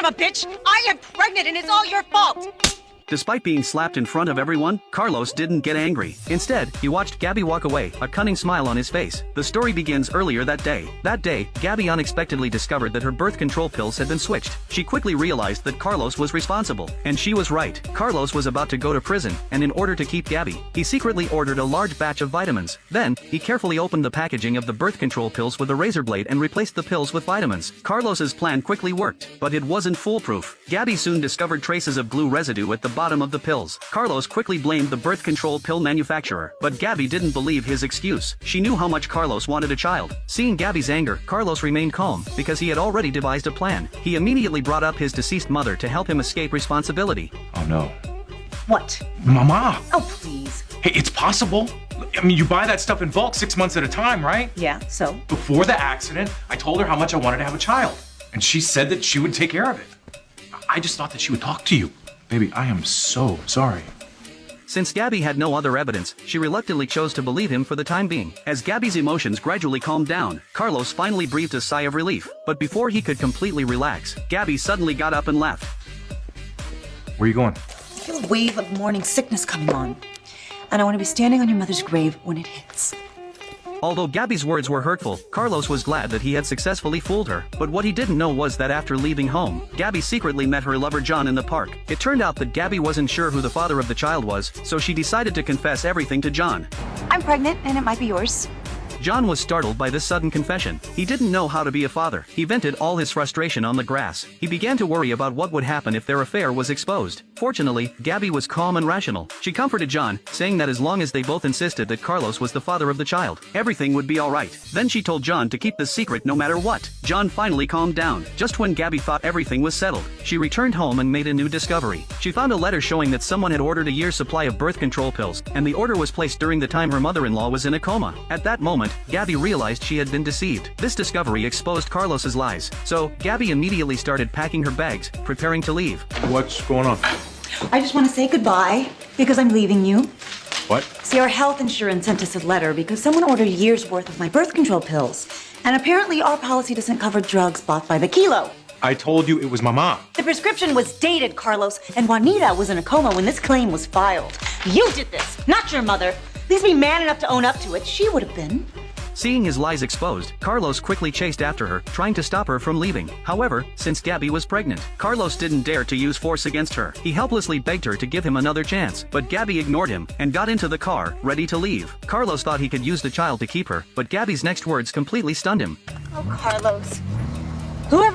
of a bitch! I am pregnant and it's all your fault! Despite being slapped in front of everyone, Carlos didn't get angry. Instead, he watched Gabby walk away, a cunning smile on his face. The story begins earlier that day. That day, Gabby unexpectedly discovered that her birth control pills had been switched. She quickly realized that Carlos was responsible. And she was right. Carlos was about to go to prison, and in order to keep Gabby, he secretly ordered a large batch of vitamins. Then, he carefully opened the packaging of the birth control pills with a razor blade and replaced the pills with vitamins. Carlos's plan quickly worked, but it wasn't foolproof. Gabby soon discovered traces of glue residue at the bottom of the pills. Carlos quickly blamed the birth control pill manufacturer, but Gabby didn't believe his excuse. She knew how much Carlos wanted a child. Seeing Gabby's anger, Carlos remained calm, because he had already devised a plan. He immediately brought up his deceased mother to help him escape responsibility. Oh no. What? Mama! Oh, please. Hey, it's possible. I mean, you buy that stuff in bulk 6 months at a time, right? Yeah, so? Before the accident, I told her how much I wanted to have a child. And she said that she would take care of it. I just thought that she would talk to you. Baby, I am so sorry. Since Gabby had no other evidence, she reluctantly chose to believe him for the time being. As Gabby's emotions gradually calmed down, Carlos finally breathed a sigh of relief. But before he could completely relax, Gabby suddenly got up and left. Where are you going? I feel a wave of morning sickness coming on. And I want to be standing on your mother's grave when it hits. Although Gabby's words were hurtful, Carlos was glad that he had successfully fooled her. But what he didn't know was that after leaving home, Gabby secretly met her lover John in the park. It turned out that Gabby wasn't sure who the father of the child was, so she decided to confess everything to John. I'm pregnant and it might be yours. John was startled by this sudden confession. He didn't know how to be a father. He vented all his frustration on the grass. He began to worry about what would happen if their affair was exposed. Fortunately, Gabby was calm and rational. She comforted John, saying that as long as they both insisted that Carlos was the father of the child, everything would be alright. Then she told John to keep the secret no matter what. John finally calmed down. Just when Gabby thought everything was settled, she returned home and made a new discovery. She found a letter showing that someone had ordered a year's supply of birth control pills, and the order was placed during the time her mother-in-law was in a coma. At that moment, Gabby realized she had been deceived. This discovery exposed Carlos's lies. So, Gabby immediately started packing her bags, preparing to leave. What's going on? I just want to say goodbye because I'm leaving you. What? See, our health insurance sent us a letter because someone ordered a year's worth of my birth control pills. And apparently our policy doesn't cover drugs bought by the kilo. I told you it was my mom. The prescription was dated, Carlos, and Juanita was in a coma when this claim was filed. You did this, not your mother. Please be man enough to own up to it. She would have been. Seeing his lies exposed, Carlos quickly chased after her, trying to stop her from leaving. However, since Gabby was pregnant, Carlos didn't dare to use force against her. He helplessly begged her to give him another chance, but Gabby ignored him and got into the car, ready to leave. Carlos thought he could use the child to keep her, but Gabby's next words completely stunned him. Oh, Carlos,